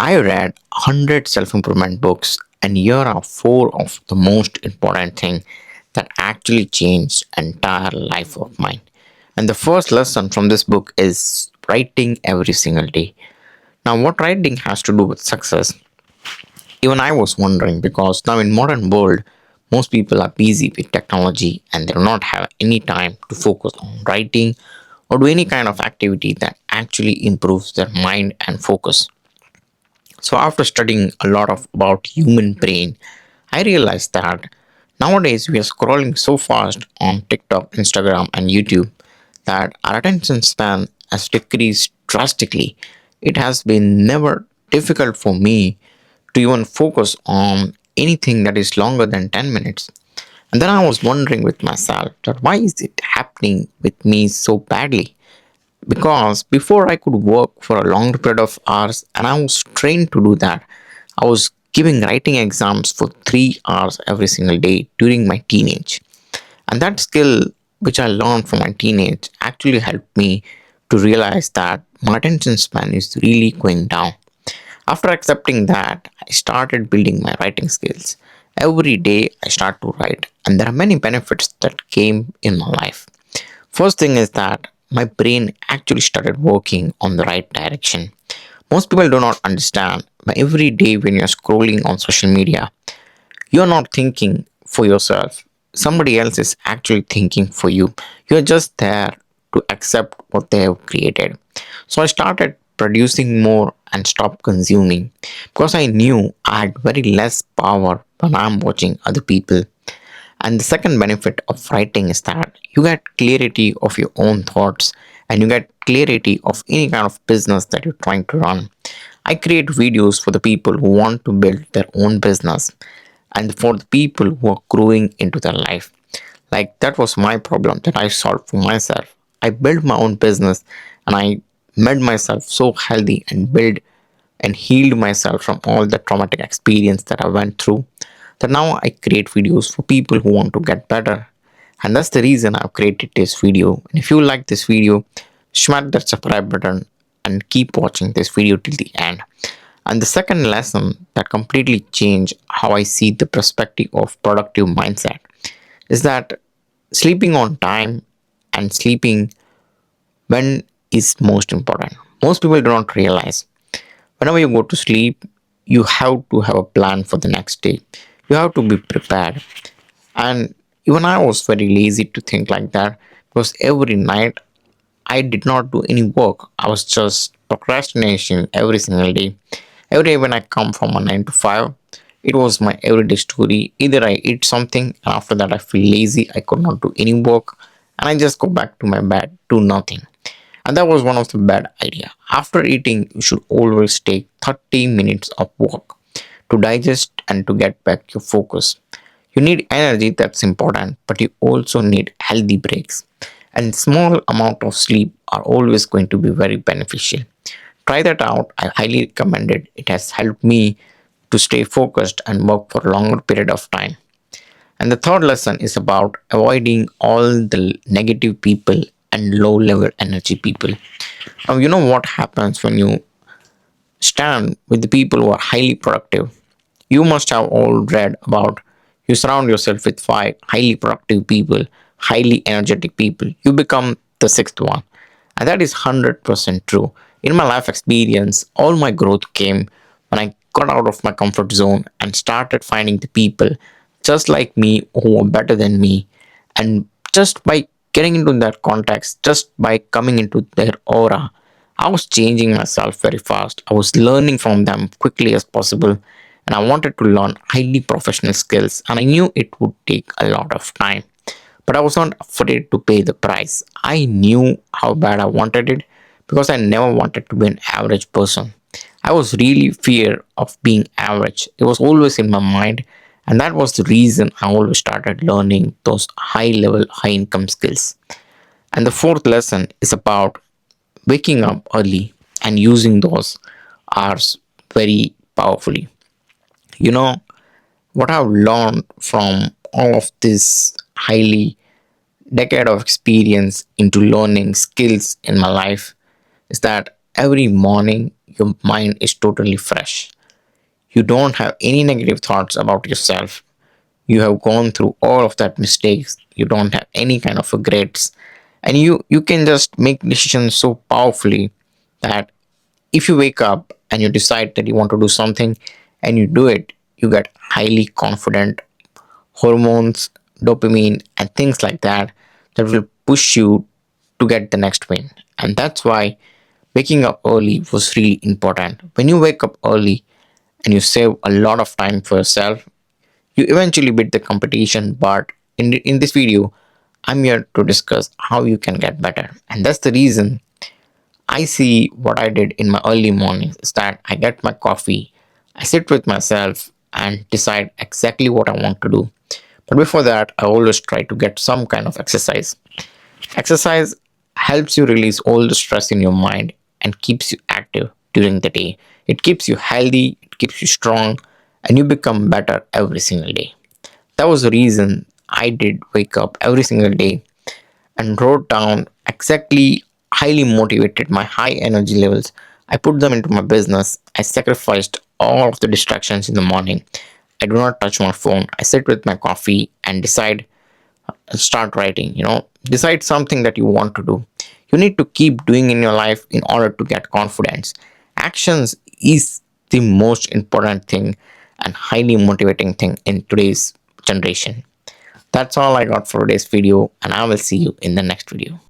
I read 100 self improvement books, and here are four of the most important things that actually changed entire life of mine. And the first lesson from this book is writing every single day. Now, what writing has to do with success? Even I was wondering because now in modern world, most people are busy with technology and they do not have any time to focus on writing or do any kind of activity that actually improves their mind and focus. So after studying a lot of about human brain, I realized that nowadays we are scrolling so fast on TikTok, Instagram and YouTube that our attention span has decreased drastically. It has been never difficult for me to even focus on anything that is longer than 10 minutes. And then I was wondering with myself that why is it happening with me so badly? Because before I could work for a long period of hours and I was trained to do that. I was giving writing exams for 3 hours every single day during my teenage. And that skill which I learned from my teenage actually helped me to realize that my attention span is really going down. After accepting that, I started building my writing skills. Every day I start to write, and there are many benefits that came in my life. First thing is that my brain actually started working on the right direction. Most people do not understand, but every day when you're scrolling on social media, you're not thinking for yourself. Somebody else is actually thinking for you. You're just there to accept what they have created. So I started producing more and stopped consuming because I knew I had very less power when I'm watching other people. And the second benefit of writing is that you get clarity of your own thoughts and you get clarity of any kind of business that you're trying to run. I create videos for the people who want to build their own business and for the people who are growing into their life. Like that was my problem that I solved for myself. I built my own business and I made myself so healthy and built and healed myself from all the traumatic experience that I went through. That now I create videos for people who want to get better. And that's the reason I've created this video. And if you like this video, smash that subscribe button and keep watching this video till the end. And the second lesson that completely changed how I see the perspective of productive mindset is that sleeping on time and sleeping when is most important. Most people do not realize whenever you go to sleep, you have to have a plan for the next day. You have to be prepared. And even I was very lazy to think like that because every night I did not do any work. I was just procrastination every single day. Every day when I come from a 9 to 5, it was my everyday story. Either I eat something and after that I feel lazy, I could not do any work, and I just go back to my bed, do nothing. And that was one of the bad idea. After eating, you should always take 30 minutes of walk to digest and to get back your focus. You need energy, that's important, but you also need healthy breaks. And small amount of sleep are always going to be very beneficial. Try that out. I highly recommend it. It has helped me to stay focused and work for a longer period of time. And the third lesson is about avoiding all the negative people and low level energy people. Now, you know what happens when you stand with the people who are highly productive. You must have all read about you surround yourself with five highly productive people, highly energetic people. You become the sixth one. And that is 100% true. In my life experience, all my growth came when I got out of my comfort zone and started finding the people just like me who are better than me. And just by getting into that context, just by coming into their aura, I was changing myself very fast. I was learning from them quickly as possible, and I wanted to learn highly professional skills, and I knew it would take a lot of time. But I was not afraid to pay the price. I knew how bad I wanted it because I never wanted to be an average person. I was really fear of being average. It was always in my mind, and that was the reason I always started learning those high level, high income skills. And the fourth lesson is about waking up early and using those hours very powerfully. You know, what I've learned from all of this highly decade of experience into learning skills in my life is that every morning your mind is totally fresh. You don't have any negative thoughts about yourself. You have gone through all of that mistakes. You don't have any kind of regrets, and you can just make decisions so powerfully that if you wake up and you decide that you want to do something and you do it, you get highly confident. Hormones, dopamine, and things like that that will push you to get the next win. And that's why waking up early was really important. When you wake up early and you save a lot of time for yourself, you eventually beat the competition. But in this video, I'm here to discuss how you can get better. And that's the reason I see what I did in my early mornings is that I get my coffee, I sit with myself and decide exactly what I want to do. But before that, I always try to get some kind of exercise. Exercise helps you release all the stress in your mind and keeps you active during the day. It keeps you healthy, it keeps you strong, and you become better every single day. That was the reason I did wake up every single day and wrote down exactly highly motivated my high energy levels. I put them into my business. I sacrificed all of the distractions in the morning. I do not touch my phone. I sit with my coffee and decide and start writing. Decide something that you want to do. You need to keep doing in your life in order to get confidence. Actions is the most important thing and highly motivating thing in today's generation. That's all I got for today's video, and I will see you in the next video.